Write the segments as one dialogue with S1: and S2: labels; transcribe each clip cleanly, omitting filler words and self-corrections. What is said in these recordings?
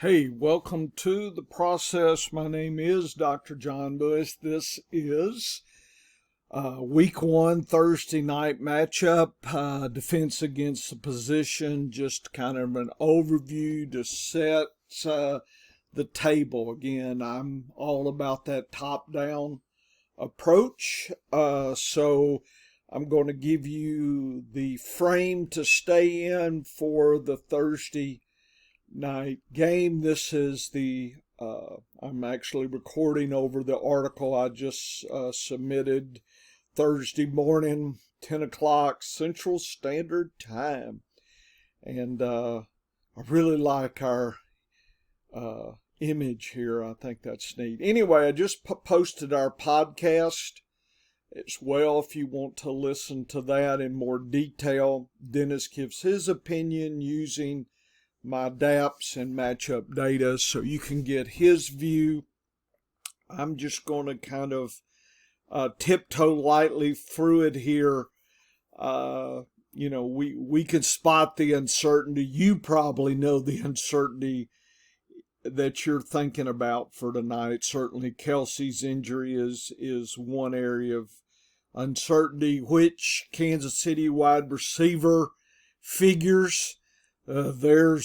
S1: Hey, welcome to the process. My name is Dr. John Lewis. This is week one Thursday night matchup, defense against the position, just kind of an overview to set the table. Again, I'm all about that top-down approach. So I'm going to give you the frame to stay in for the Thursday night game. This is I'm actually recording over the article I just submitted Thursday morning, 10 o'clock Central Standard Time. And I really like our image here. I think that's neat. Anyway, I just posted our podcast as well if you want to listen to that in more detail. Dennis gives his opinion using my DAPS and matchup data so you can get his view. I'm just going to kind of tiptoe lightly through it here. We can spot the uncertainty. You probably know the uncertainty that you're thinking about for tonight. Certainly Kelsey's injury is one area of uncertainty. Which Kansas City wide receiver figures? We're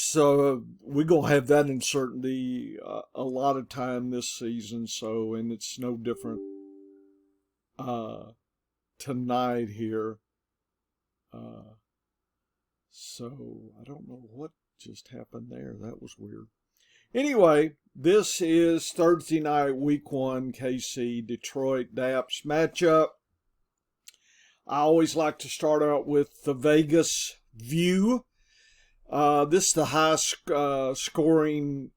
S1: gonna have that uncertainty a lot of time this season. So, and it's no different tonight here. So I don't know what just happened there. That was weird. Anyway, this is Thursday night, week one, KC Detroit DAPS matchup. I always like to start out with the Vegas view. This is the highest scoring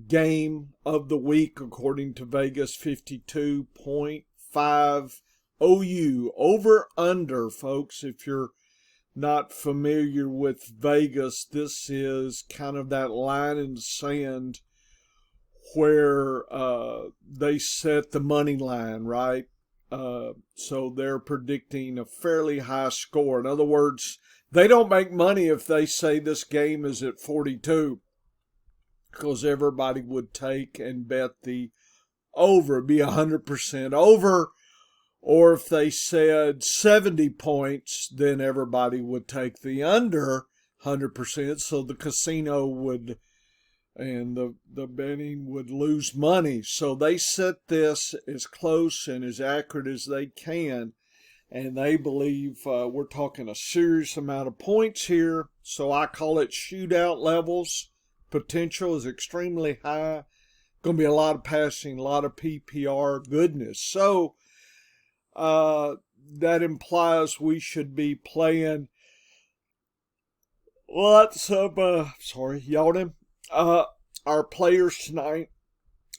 S1: game of the week according to Vegas, 52.5 OU. Over under, folks, if you're not familiar with Vegas, this is kind of that line in the sand where they set the money line, right? So they're predicting a fairly high score. In other words, they don't make money if they say this game is at 42, because everybody would take and bet the over. It'd be 100% over. Or if they said 70 points, then everybody would take the under 100%. So the casino would, and the betting would lose money. So they set this as close and as accurate as they can. And they believe we're talking a serious amount of points here. So I call it shootout levels. Potential is extremely high. Going to be a lot of passing, a lot of PPR goodness. So that implies we should be playing lots of, yawning. Our players tonight.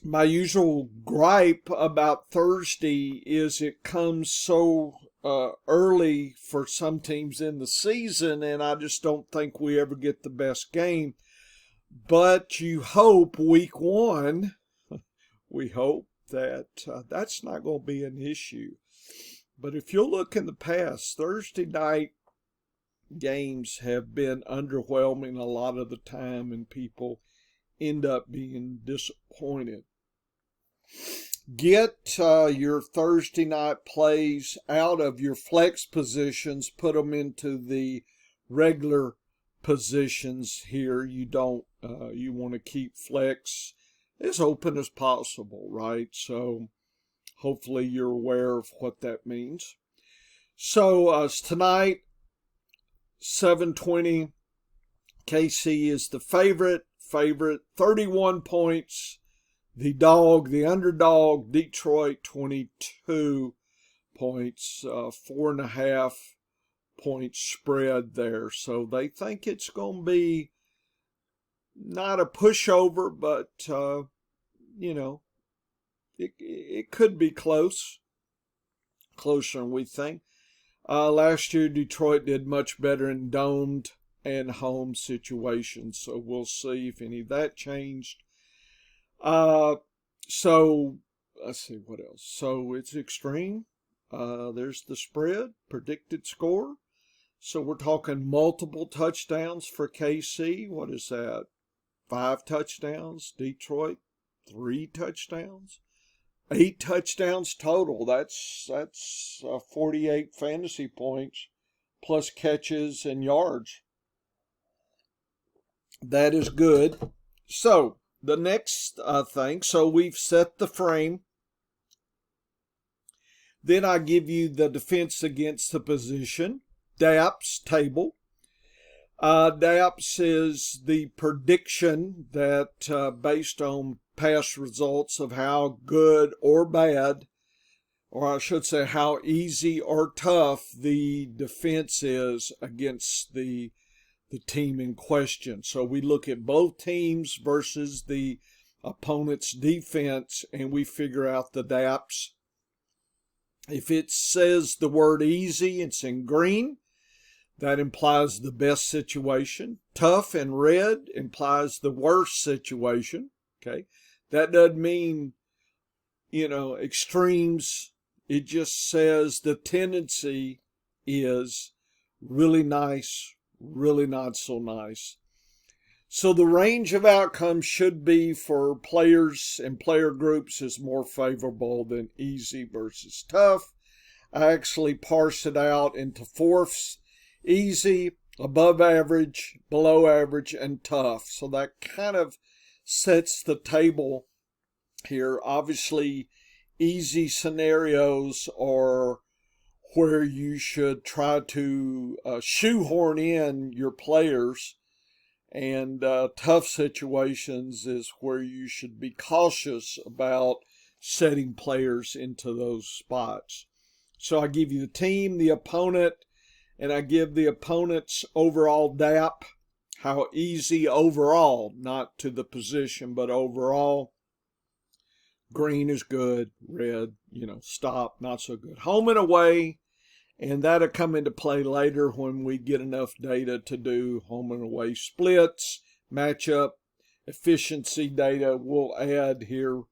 S1: My usual gripe about Thursday is it comes so early for some teams in the season, and I just don't think we ever get the best game. But you hope week one, we hope that that's not going to be an issue. But if you'll look in the past, Thursday night games have been underwhelming a lot of the time, and people end up being disappointed. Get your Thursday night plays out of your flex positions, put them into the regular positions here. You want to keep flex as open as possible, right? So hopefully you're aware of what that means. So tonight, 7:20, KC is the favorite, 31 points. The underdog, Detroit, 22 points, 4.5 point spread there. So they think it's going to be not a pushover, but, it could be closer than we think. Last year, Detroit did much better in domed and home situations, so we'll see if any of that changed. So let's see what else. So it's extreme. There's the spread, predicted score. So we're talking multiple touchdowns for KC. What is that? 5 touchdowns. Detroit, 3 touchdowns. 8 touchdowns total. That's 48 fantasy points plus catches and yards. That is good. So the next thing, so we've set the frame. Then I give you the defense against the position, DAPS table. DAPS is the prediction that based on past results of how good or bad, or I should say how easy or tough the defense is against the team in question. So we look at both teams versus the opponent's defense, and we figure out the DAPS. If it says the word easy, it's in green. That implies the best situation. Tough in red implies the worst situation. Okay. That doesn't mean, extremes. It just says the tendency is really nice, really not so nice. So the range of outcomes should be for players and player groups is more favorable than easy versus tough. I actually parse it out into fourths: easy, above average, below average, and tough. So that kind of sets the table here. Obviously, easy scenarios are where you should try to shoehorn in your players, and tough situations is where you should be cautious about setting players into those spots. So I give you the team, the opponent, and I give the opponent's overall DAP, how easy overall, not to the position, but overall. Green is good, red, stop, not so good. Home and away, and that'll come into play later when we get enough data to do home and away splits, matchup, efficiency data. We'll add here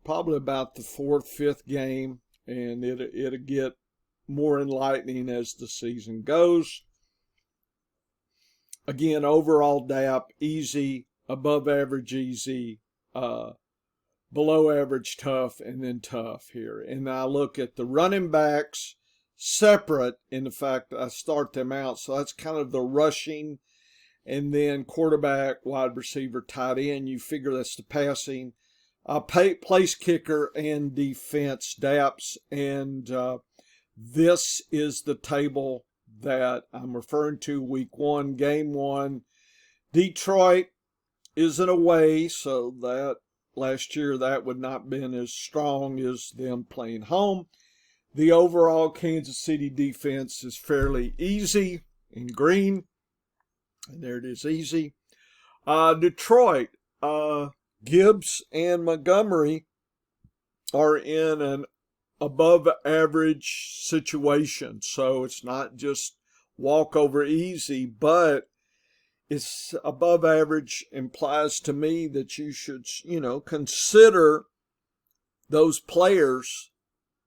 S1: probably about the 4th, 5th game, and it'll get more enlightening as the season goes. Again, overall DAP, easy, above average easy, below average tough, and then tough here. And I look at the running backs separate in the fact that I start them out. So that's kind of the rushing, and then quarterback, wide receiver, tight end. You figure that's the passing. Place kicker and defense DAPS, and this is the table that I'm referring to. Week 1, game 1. Detroit isn't away, so that last year that would not have been as strong as them playing home. The overall Kansas City defense is fairly easy in green, and there it is, easy. Detroit, Gibbs and Montgomery are in an above average situation. So it's not just walkover easy, but it's above average implies to me that you should, consider those players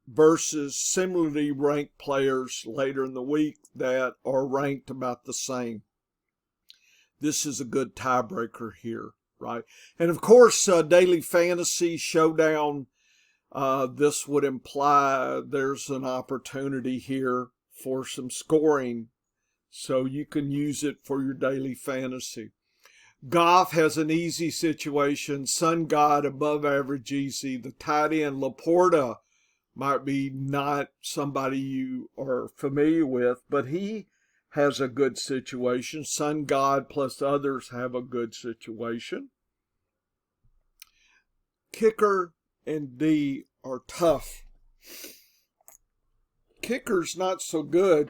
S1: versus similarly ranked players later in the week that are ranked about the same. This is a good tiebreaker here, right? And of course, daily fantasy showdown, this would imply there's an opportunity here for some scoring, so you can use it for your daily fantasy. Goff has an easy situation. Sun God, above average easy. The tight end, Laporta, might be not somebody you are familiar with, but he has a good situation. Sun God plus others have a good situation. Kicker and D are tough. Kicker's not so good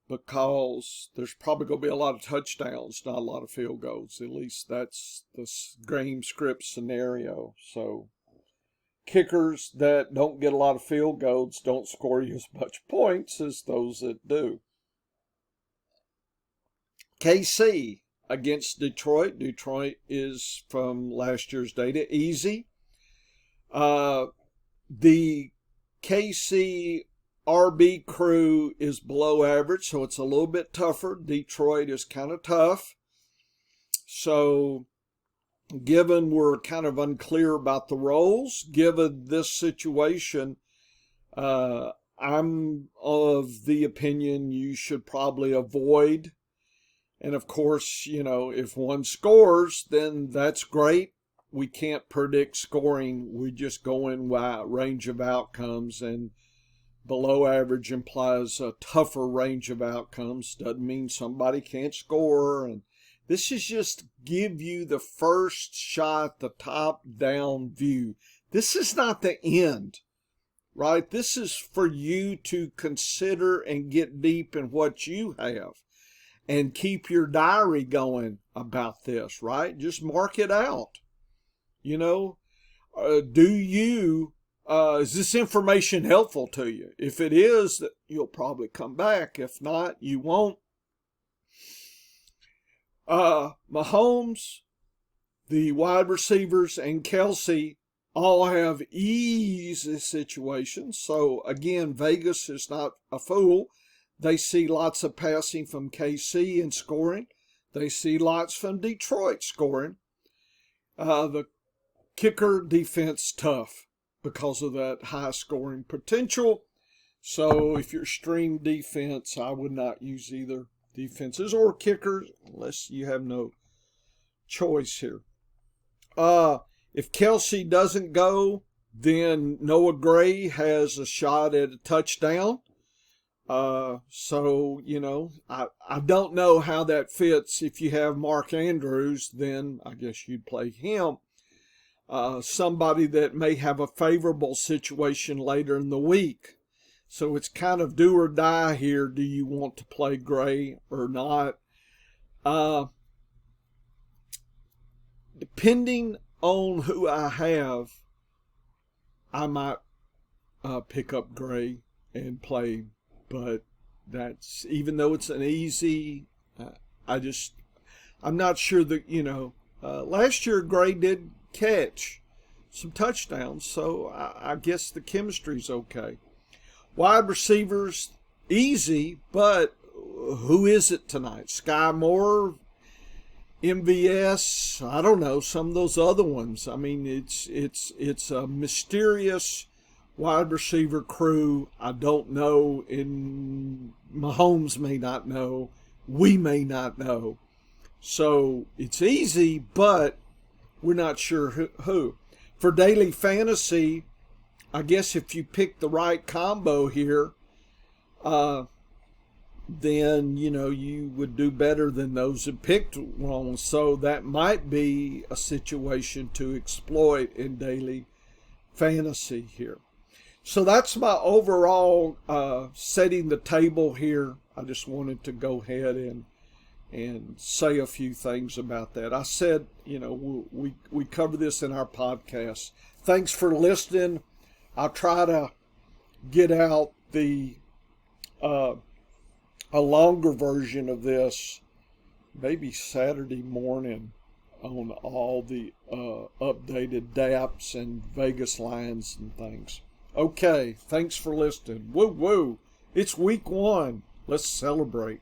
S1: because there's probably going to be a lot of touchdowns, not a lot of field goals. At least that's the game script scenario. So kickers that don't get a lot of field goals don't score you as much points as those that do. KC against Detroit. Detroit is, from last year's data, easy. The KC RB crew is below average, so it's a little bit tougher. Detroit is kind of tough. So given we're kind of unclear about the roles, given this situation, I'm of the opinion you should probably avoid. And of course, if one scores, then that's great. We can't predict scoring. We just go in by range of outcomes, and below average implies a tougher range of outcomes. Doesn't mean somebody can't score. And this is just give you the first shot, the top-down view. This is not the end, right? This is for you to consider and get deep in what you have and keep your diary going about this, right? Just mark it out. Is this information helpful to you? If it is, you'll probably come back. If not, you won't. Mahomes, the wide receivers, and Kelsey all have easy situations. So again, Vegas is not a fool. They see lots of passing from KC and scoring. They see lots from Detroit scoring. The kicker defense tough because of that high scoring potential. So if you're stream defense, I would not use either defenses or kickers unless you have no choice here. If Kelsey doesn't go, then Noah Gray has a shot at a touchdown. I don't know how that fits. If you have Mark Andrews, then I guess you'd play him. Somebody that may have a favorable situation later in the week. So it's kind of do or die here. Do you want to play Gray or not? Depending on who I have, I might pick up Gray and play. But that's, even though it's an easy, I'm not sure that, last year Gray did catch some touchdowns, so I guess the chemistry's okay. Wide receivers, easy, but who is it tonight? Sky Moore, MVS, I don't know, some of those other ones. I mean, it's a mysterious wide receiver crew. I don't know, and Mahomes may not know. We may not know. So it's easy, but we're not sure who. For daily fantasy, I guess if you pick the right combo here, then, you would do better than those that picked wrong. So that might be a situation to exploit in daily fantasy here. So that's my overall setting the table here. I just wanted to go ahead and say a few things about that. I said, we cover this in our podcast. Thanks for listening. I'll try to get out a longer version of this maybe Saturday morning on all the updated DAPS and Vegas lines and things. Okay, thanks for listening. Woo woo. It's week 1. Let's celebrate.